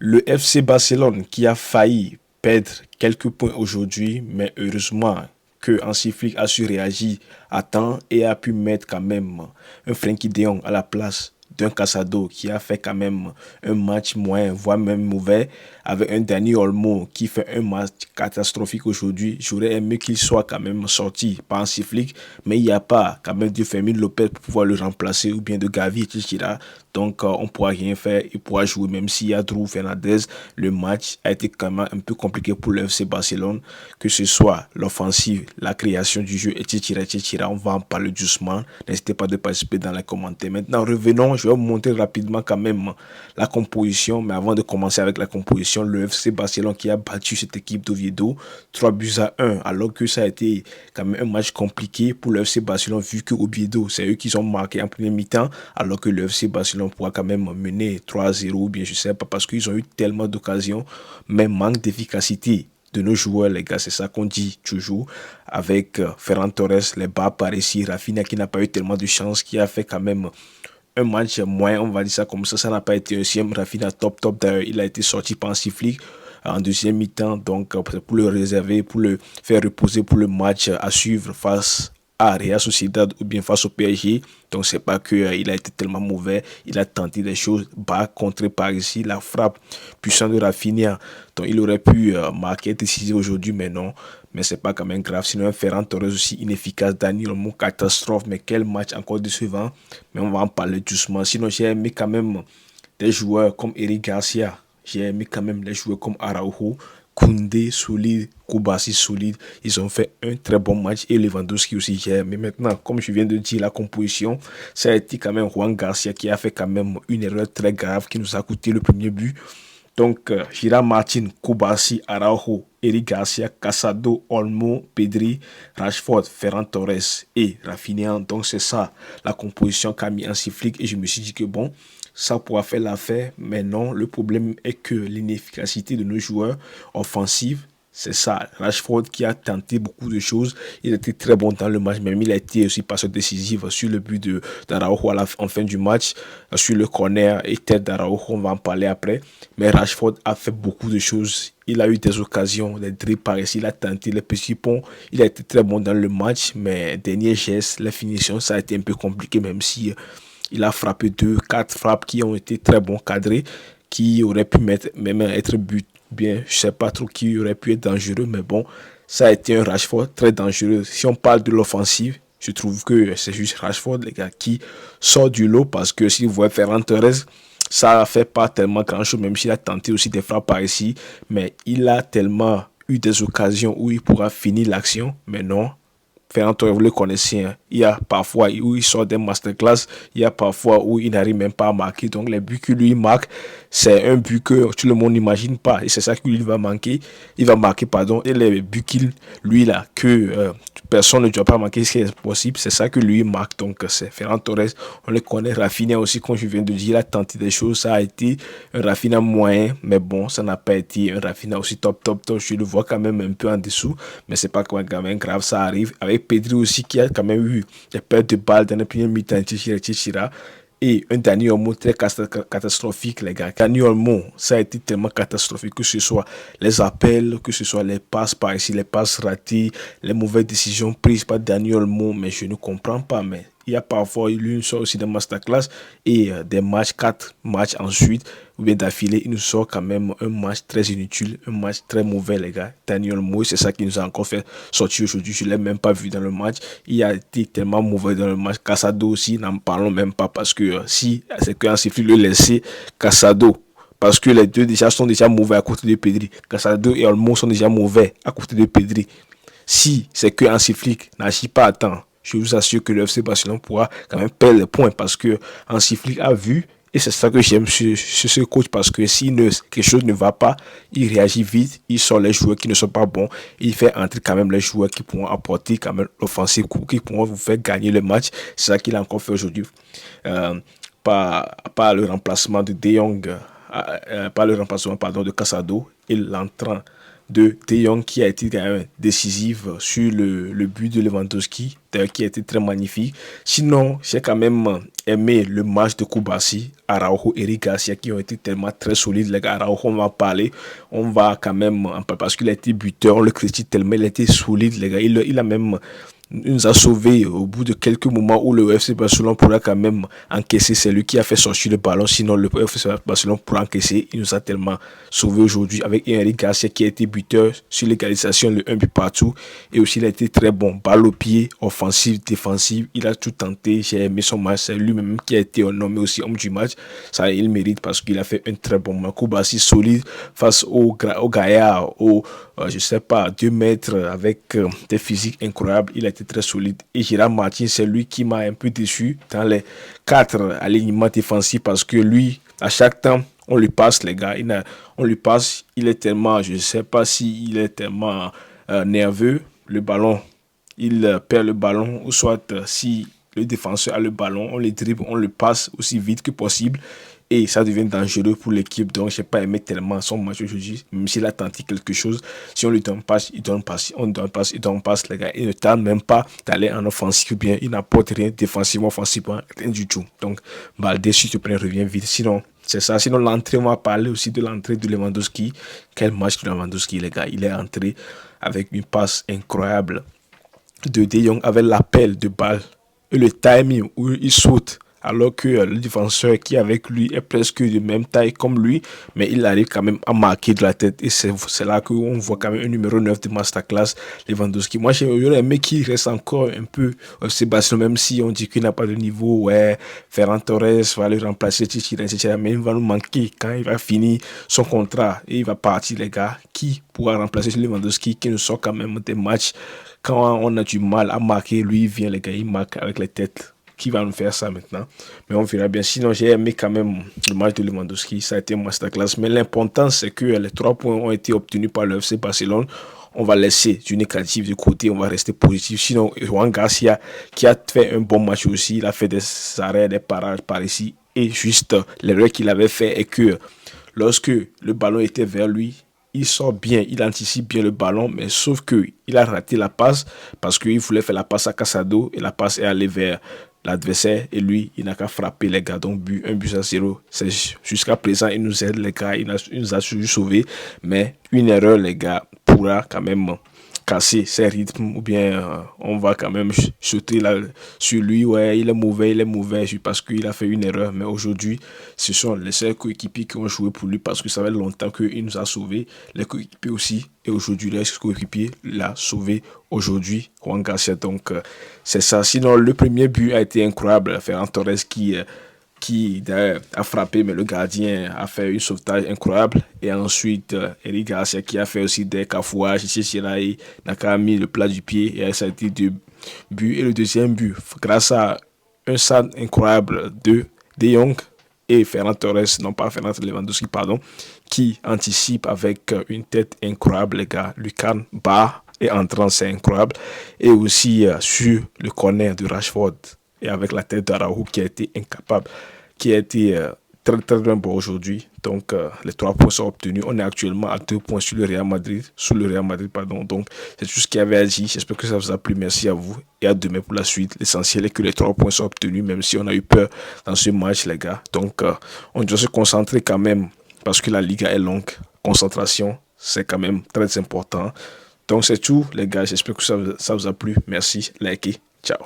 Le FC Barcelone qui a failli perdre quelques points aujourd'hui, mais heureusement que Hansi Flick a su réagir à temps et a pu mettre quand même un Frenkie de Jong à la place d'un Casado qui a fait quand même un match moyen, voire même mauvais, avec un Dani Olmo qui fait un match catastrophique aujourd'hui. J'aurais aimé qu'il soit quand même sorti par Hansi Flick, mais il n'y a pas quand même de Fermin Lopez pour pouvoir le remplacer ou bien de Gavi, etc. Donc, on ne pourra rien faire. Il pourra jouer même s'il y a Drew Fernandez. Le match a été quand même un peu compliqué pour le FC Barcelone, que ce soit l'offensive, la création du jeu, etc., etc. On va en parler doucement. N'hésitez pas de participer dans les commentaires. Maintenant, revenons. Je vais vous montrer rapidement quand même la composition. Mais avant de commencer avec la composition, le FC Barcelone qui a battu cette équipe d'Oviedo 3-1, alors que ça a été quand même un match compliqué pour le FC Barcelone, vu que Oviedo, c'est eux qui ont marqué en premier mi-temps, alors que le FC Barcelone pourra quand même mener 3-0, ou bien je sais pas, parce qu'ils ont eu tellement d'occasions, mais manque d'efficacité de nos joueurs, les gars, c'est ça qu'on dit toujours, avec Ferran Torres, les bas par ici, Rafinha qui n'a pas eu tellement de chance, qui a fait quand même un match moins, on va dire ça comme ça n'a pas été un sixième. Rafinha top, d'ailleurs, il a été sorti par un sifflet en deuxième mi-temps, donc pour le réserver, pour le faire reposer pour le match à suivre face à Real Sociedad ou bien face au PSG. Donc c'est pas que il a été tellement mauvais, il a tenté des choses, bas contré par ici, la frappe puissante de Rafinha. Donc il aurait pu marquer décisif aujourd'hui, mais non. Mais c'est pas quand même grave. Sinon, Ferran Torres aussi inefficace, Dani Olmo catastrophe, mais quel match encore décevant. Mais on va en parler doucement. Sinon, j'ai aimé quand même des joueurs comme Eric Garcia. J'ai aimé quand même les joueurs comme Araujo, Koundé solide, Koubassi solide. Ils ont fait un très bon match et Lewandowski aussi j'ai. Mais maintenant, comme je viens de dire, la composition, ça a été quand même Juan Garcia qui a fait quand même une erreur très grave qui nous a coûté le premier but. Donc, Girard Martin, Koubassi, Araujo, Eric Garcia, Casado, Olmo, Pedri, Rashford, Ferran Torres et Rafinha. Donc, c'est ça la composition qu'a mis Hansi Flick. Et je me suis dit que bon, ça pourra faire l'affaire. Mais non, le problème est que l'inefficacité de nos joueurs offensifs, c'est ça. Rashford qui a tenté beaucoup de choses. Il était très bon dans le match, même il a été aussi passeur décisif sur le but d'Araujo en fin du match, sur le corner et tête d'Araujo, on va en parler après. Mais Rashford a fait beaucoup de choses. Il a eu des occasions, des dribbles par ici, il a tenté les petits ponts. Il a été très bon dans le match, mais dernier geste, la finition, ça a été un peu compliqué, même si il a frappé 4 frappes qui ont été très bons cadrés, qui auraient pu même être but. Bien, je sais pas trop qui aurait pu être dangereux, mais bon, ça a été un Rashford très dangereux. Si on parle de l'offensive, je trouve que c'est juste Rashford, les gars, qui sort du lot, parce que si vous voyez Ferran Torres, ça ne fait pas tellement grand-chose, même s'il a tenté aussi des frappes par ici, mais il a tellement eu des occasions où il pourra finir l'action, mais non. Ferran Torres, vous le connaissez, hein. Il y a parfois où il sort des masterclass, il y a parfois où il n'arrive même pas à marquer. Donc les buts que lui marque, c'est un but que tout le monde n'imagine pas. Et c'est ça qu'il va manquer. Il va marquer, pardon. Et les buts qu'il, lui, là, que personne ne doit pas marquer, ce qui est possible, c'est ça que lui marque. Donc c'est Ferran Torres, on le connaît. Rafinha aussi, comme je viens de dire, il a tenté des choses. Ça a été un Rafinha moyen, mais bon, ça n'a pas été un Rafinha aussi top. Je le vois quand même un peu en dessous, mais c'est pas quand même grave, ça arrive. Avec Pedri aussi qui a quand même eu des pertes de balles dans le premier mi-temps, etc. Et un Dani Olmo très catastrophique, les gars. Dani Olmo, ça a été tellement catastrophique, que ce soit les appels, que ce soit les passes par ici, les passes ratées, les mauvaises décisions prises par Dani Olmo, mais je ne comprends pas, mais il y a parfois lui sort aussi des masterclass et des matchs, 4 matchs ensuite, ou bien d'affilée, il nous sort quand même un match très inutile, un match très mauvais, les gars. Daniel Moïse, c'est ça qui nous a encore fait sortir aujourd'hui. Je ne l'ai même pas vu dans le match. Il a été tellement mauvais dans le match. Casado aussi, n'en parlons même pas, parce que si c'est qu'un sifflet le laisser, Casado, parce que les deux déjà sont déjà mauvais à côté de Pedri. Casado et Olmo sont déjà mauvais à côté de Pedri. Si c'est qu'un sifflet n'agit pas à temps, je vous assure que le FC Barcelone pourra quand même perdre les points, parce que Hansi Flick a vu, et c'est ça que j'aime sur ce coach, parce que si quelque chose ne va pas, il réagit vite, il sort les joueurs qui ne sont pas bons, il fait entrer quand même les joueurs qui pourront apporter quand même l'offensive, qui pourront vous faire gagner le match. C'est ça qu'il a encore fait aujourd'hui, par le remplacement de De Jong, par le remplacement, pardon, de Casado et l'entrant de De Jong qui a été quand même décisive sur le but de Lewandowski, qui a été très magnifique. Sinon, j'ai quand même aimé le match de Koubassi, Araujo et Eric Garcia qui ont été tellement très solides. Les gars, Araujo, on va parler, on va quand même, parce qu'il a été buteur, on le critique tellement, il a été solide, les gars. Il a même nous a sauvé au bout de quelques moments où le FC Barcelone pourra quand même encaisser. C'est lui qui a fait sortir le ballon. Sinon, le FC Barcelone pourra encaisser. Il nous a tellement sauvé aujourd'hui avec Henry Garcia qui a été buteur sur l'égalisation, le 1 but partout. Et aussi, il a été très bon. Balle au pied, offensive, défensive. Il a tout tenté. J'ai aimé son match. C'est lui-même qui a été nommé aussi homme du match. Ça, il mérite parce qu'il a fait un très bon match. Koubassi solide face au Gaillard, je sais pas, 2 mètres avec des physiques incroyables. Il a été très solide. Et Gérard Martin, c'est lui qui m'a un peu déçu dans les 4 alignements défensifs parce que lui, à chaque temps, on lui passe, les gars. On lui passe. Il est tellement, je ne sais pas s'il est tellement nerveux. Le ballon, il perd le ballon, ou soit si le défenseur a le ballon, on le dribble, on le passe aussi vite que possible. Et ça devient dangereux pour l'équipe. Donc, je n'ai pas aimé tellement son match aujourd'hui. Même s'il a tenté quelque chose, si on lui donne passe, il donne passe. On donne passe, il donne passe, les gars. Il ne tente même pas d'aller en offensive ou bien il n'apporte rien défensivement, offensivement, rien du tout. Donc, Baldé, s'il te plaît, reviens vite. Sinon, c'est ça. Sinon, l'entrée, on va parler aussi de l'entrée de Lewandowski. Quel match de Lewandowski, les gars. Il est entré avec une passe incroyable de De Jong avec l'appel de balle et le timing où il saute alors que le défenseur qui est avec lui est presque de même taille comme lui, mais il arrive quand même à marquer de la tête et c'est là qu'on voit quand même un numéro 9 de Masterclass, Lewandowski. Moi j'aurais aimé qu'il reste encore un peu au FC Barcelone, même si on dit qu'il n'a pas de niveau. Ouais, Ferran Torres va le remplacer, etc., mais il va nous manquer quand il va finir son contrat et il va partir, les gars. Qui pourra remplacer Lewandowski qui nous sort quand même des matchs quand on a du mal à marquer? Lui il vient, les gars, il marque avec les têtes. Qui va nous faire ça maintenant? Mais on verra bien. Sinon, j'ai aimé quand même le match de Lewandowski. Ça a été un masterclass. Mais l'important, c'est que les 3 points ont été obtenus par le FC Barcelone. On va laisser du négatif de côté. On va rester positif. Sinon, Juan Garcia, qui a fait un bon match aussi, il a fait des arrêts, des parages par ici. Et juste, l'erreur qu'il avait fait est que lorsque le ballon était vers lui, il sort bien, il anticipe bien le ballon, mais sauf que il a raté la passe parce qu'il voulait faire la passe à Casado et la passe est allée vers l'adversaire et lui, il n'a qu'à frapper, les gars. Donc, 1 but à 0. Jusqu'à présent, il nous aide, les gars. Il nous a sauvé. Mais une erreur, les gars, pourra quand même casser ses rythmes ou bien on va quand même sauter là sur lui. Ouais, il est mauvais parce qu'il a fait une erreur. Mais aujourd'hui, ce sont les seuls coéquipiers qui ont joué pour lui parce que ça fait longtemps qu'il nous a sauvés. Les coéquipiers aussi. Et aujourd'hui, les coéquipiers l'a sauvé aujourd'hui, Juan Garcia. Donc, c'est ça. Sinon, le premier but a été incroyable. Ferran Torres qui a frappé, mais le gardien a fait un sauvetage incroyable. Et ensuite, Eric Garcia qui a fait aussi des cafouages. Il n'a mis le plat du pied et ça a été 2 buts. Et le deuxième but, grâce à un salto incroyable de De Jong et Ferran Torres, non pas Ferran Lewandowski, pardon, qui anticipe avec une tête incroyable, les gars. Lucan bas et entrant, c'est incroyable. Et aussi sur le corner de Rashford et avec la tête d'Araujo qui a été incapable, qui a été très très bien bon aujourd'hui. Donc les 3 points sont obtenus. On est actuellement à 2 points sur le Real Madrid, pardon. Donc c'est tout ce qu'il y avait à dire. J'espère que ça vous a plu. Merci à vous et à demain pour la suite. L'essentiel est que les 3 points sont obtenus, même si on a eu peur dans ce match, les gars. Donc on doit se concentrer quand même parce que la Liga est longue. Concentration, c'est quand même très important. Donc c'est tout, les gars. J'espère que ça vous a plu. Merci. Likez. Ciao.